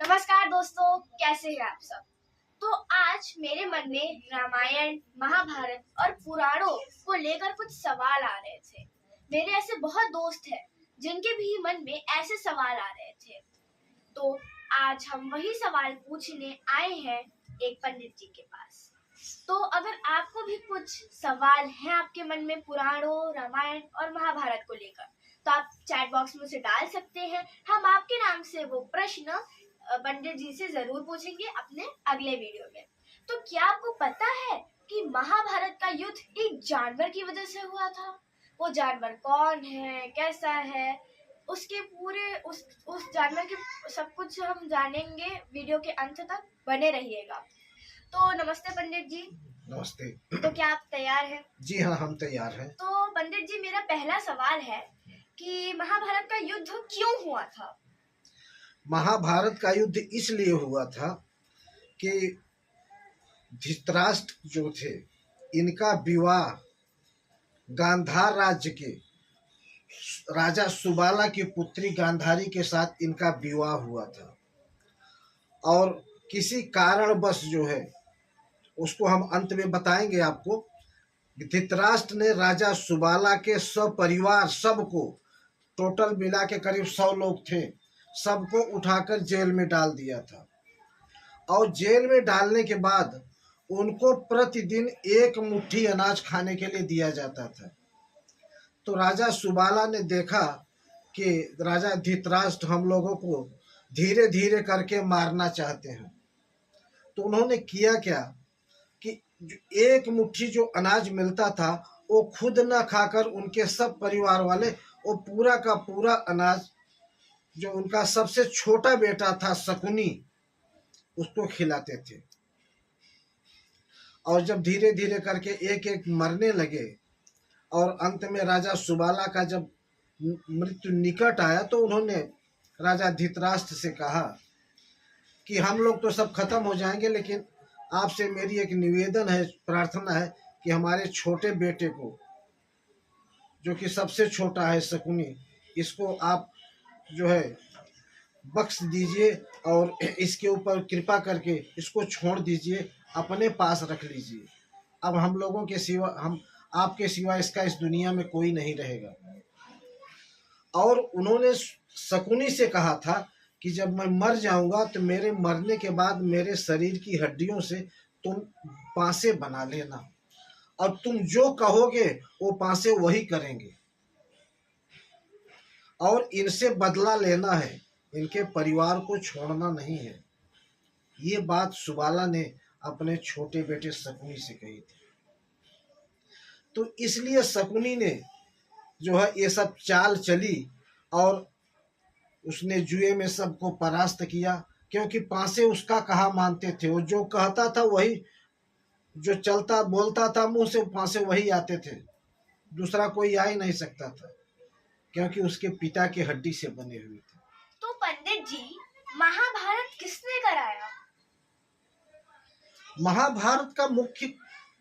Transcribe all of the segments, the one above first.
नमस्कार दोस्तों, कैसे हैं आप सब। तो आज मेरे मन में रामायण, महाभारत और पुराणों को लेकर कुछ सवाल आ रहे थे। मेरे ऐसे बहुत दोस्त हैं जिनके भी मन में ऐसे सवाल आ रहे थे। तो आज हम वही सवाल पूछने आए हैं एक पंडित जी के पास। तो अगर आपको भी कुछ सवाल हैं आपके मन में पुराणों, रामायण और महाभारत को लेकर, तो आप चैट बॉक्स में उसे डाल सकते हैं। हम आपके नाम से वो प्रश्न पंडित जी से जरूर पूछेंगे अपने अगले वीडियो में। तो क्या आपको पता है कि महाभारत का युद्ध एक जानवर की वजह से हुआ था? वो जानवर कौन है, कैसा है, उसके पूरे उस जानवर के सब कुछ हम जानेंगे। वीडियो के अंत तक बने रहिएगा। तो नमस्ते पंडित जी। नमस्ते। तो क्या आप तैयार हैं? जी हाँ, हम तैयार हैं। तो पंडित जी, मेरा पहला सवाल है कि महाभारत का युद्ध क्यों हुआ था? महाभारत का युद्ध इसलिए हुआ था कि धृतराष्ट्र जो थे, इनका विवाह गांधार राज्य के राजा सुबाला की पुत्री गांधारी के साथ इनका विवाह हुआ था। और किसी कारणवश जो है, उसको हम अंत में बताएंगे आपको, धृतराष्ट्र ने राजा सुबाला के सपरिवार सबको, टोटल मिला के करीब 100 लोग थे, सबको उठाकर जेल में डाल दिया था। और जेल में डालने के बाद उनको प्रतिदिन एक मुट्ठी अनाज खाने के लिए दिया जाता था। तो राजा सुबाला ने देखा कि राजा धृतराष्ट्र हम लोगों को धीरे धीरे करके मारना चाहते हैं। तो उन्होंने किया क्या कि एक मुट्ठी जो अनाज मिलता था वो खुद न खाकर उनके सब परिवार वाले वो पूरा का पूरा अनाज जो उनका सबसे छोटा बेटा था शकुनी, उसको खिलाते थे। और जब धीरे धीरे करके एक एक मरने लगे और अंत में राजा सुबाला का जब मृत्यु निकट आया, तो उन्होंने राजा धृतराष्ट्र से कहा कि हम लोग तो सब खत्म हो जाएंगे, लेकिन आपसे मेरी एक निवेदन है, प्रार्थना है कि हमारे छोटे बेटे को, जो कि सबसे छोटा है शकुनी, इसको आप जो है बख्श दीजिए और इसके ऊपर कृपा करके इसको छोड़ दीजिए, अपने पास रख लीजिए। अब हम लोगों के सिवा, हम आपके सिवा इसका इस दुनिया में कोई नहीं रहेगा। और उन्होंने शकुनी से कहा था कि जब मैं मर जाऊंगा तो मेरे मरने के बाद मेरे शरीर की हड्डियों से तुम पासे बना लेना, और तुम जो कहोगे वो पासे वही करेंगे, और इनसे बदला लेना है, इनके परिवार को छोड़ना नहीं है। ये बात सुबाला ने अपने छोटे बेटे शकुनी से कही थी। तो इसलिए शकुनी ने जो है ये सब चाल चली और उसने जुए में सबको परास्त किया, क्योंकि पासे उसका कहा मानते थे। वो जो कहता था वही, जो चलता बोलता था मुंह से, पासे वही आते थे, दूसरा कोई आ ही नहीं सकता था, क्योंकि उसके पिता के हड्डी से बने हुए थे। तो पंडित जी, महाभारत किसने कराया? महाभारत का मुख्य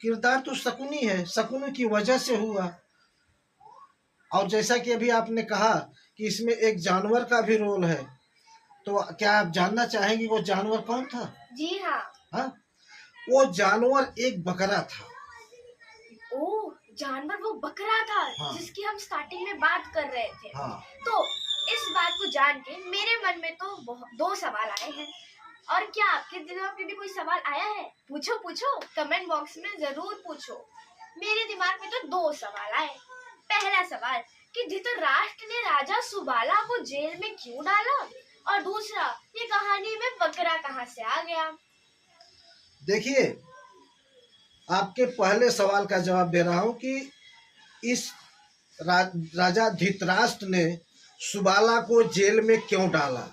किरदार तो शकुनी है, शकुनी की वजह से हुआ। और जैसा कि अभी आपने कहा कि इसमें एक जानवर का भी रोल है, तो क्या आप जानना चाहेंगी वो जानवर कौन था? जी हाँ। हाँ, वो जानवर एक बकरा था। ओ, जानवर वो बकरा था। हाँ। जिसकी हम स्टार्टिंग में बात कर रहे थे। हाँ। तो इस बात को जान के मेरे मन में तो दो सवाल आए हैं। और क्या आपके दिमाग में भी कोई सवाल आया है? पूछो पूछो, कमेंट बॉक्स में जरूर पूछो। मेरे दिमाग में तो 2 सवाल आए। पहला सवाल कि धृतराष्ट्र ने राजा सुबाला को जेल में क्यों डाला, और दूसरा, ये कहानी में बकरा कहाँ से आ गया? देखिए, आपके पहले सवाल का जवाब दे रहा हूं कि इस राजा धृतराष्ट्र ने सुबाला को जेल में क्यों डाला।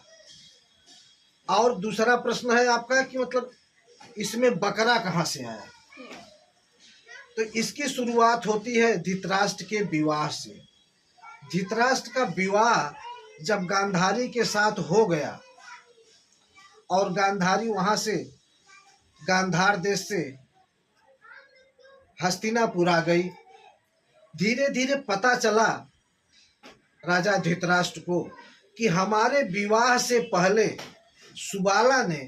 और दूसरा प्रश्न है आपका कि मतलब इसमें बकरा कहाँ से आया। तो इसकी शुरुआत होती है धृतराष्ट्र के विवाह से। धृतराष्ट्र का विवाह जब गांधारी के साथ हो गया और गांधारी वहां से गांधार देश से हस्तिनापुर आ गई, धीरे धीरे पता चला राजा धृतराष्ट्र को कि हमारे विवाह से पहले सुबाला ने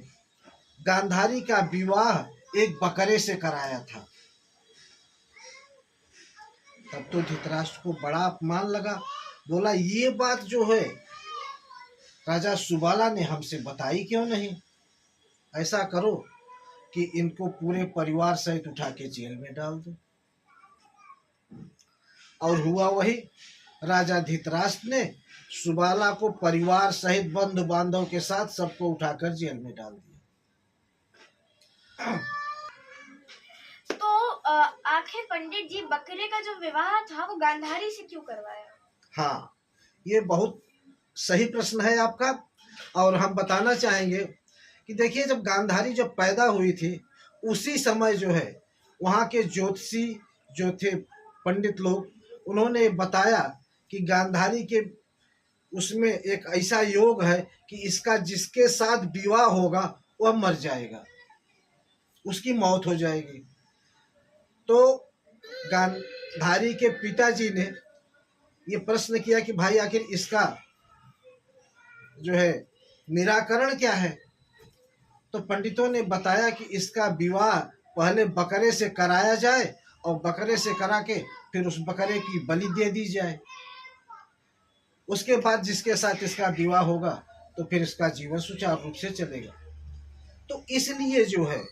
गांधारी का विवाह एक बकरे से कराया था। तब तो धृतराष्ट्र को बड़ा अपमान लगा। बोला, ये बात जो है राजा सुबाला ने हमसे बताई क्यों नहीं? ऐसा करो कि इनको पूरे परिवार सहित उठा के जेल में डाल दो। और हुआ वही। राजा धृतराष्ट्र ने सुबाला को परिवार सहित बंधु बांधव के साथ सबको उठाकर जेल में डाल दिया। तो आखिर पंडित जी, बकरे का जो विवाह था वो गांधारी से क्यों करवाया? हाँ, ये बहुत सही प्रश्न है आपका। और हम बताना चाहेंगे कि देखिए, जब गांधारी जब पैदा हुई थी उसी समय जो है वहाँ के ज्योतिषी जो थे, पंडित लोग, उन्होंने बताया कि गांधारी के उसमें एक ऐसा योग है कि इसका जिसके साथ विवाह होगा वह मर जाएगा, उसकी मौत हो जाएगी। तो गांधारी के पिताजी ने ये प्रश्न किया कि भाई आखिर इसका जो है निराकरण क्या है? तो पंडितों ने बताया कि इसका विवाह पहले बकरे से कराया जाए और बकरे से करा के फिर उस बकरे की बलि दे दी जाए। उसके बाद जिसके साथ इसका विवाह होगा तो फिर इसका जीवन सुचारू रूप से चलेगा। तो इसलिए जो है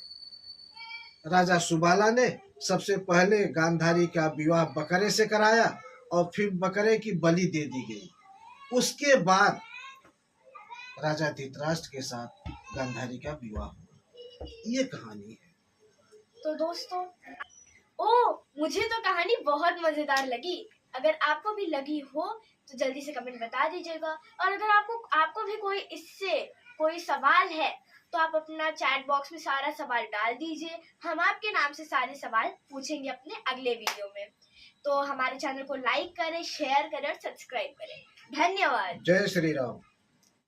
राजा सुबाला ने सबसे पहले गांधारी का विवाह बकरे से कराया और फिर बकरे की बलि दे दी गई। उसके बाद राजा धृतराष्ट्र के साथ गांधारी का विवाह हुआ। ये कहानी है। तो दोस्तों, मुझे तो कहानी बहुत मजेदार लगी। अगर आपको भी लगी हो तो जल्दी से कमेंट बता दीजिएगा। और अगर आपको भी कोई सवाल है तो आप अपना चैट बॉक्स में सारा सवाल डाल दीजिए। हम आपके नाम से सारे सवाल पूछेंगे अपने अगले वीडियो में। तो हमारे चैनल को लाइक करें, शेयर करें और सब्सक्राइब करें। धन्यवाद। जय श्री राम।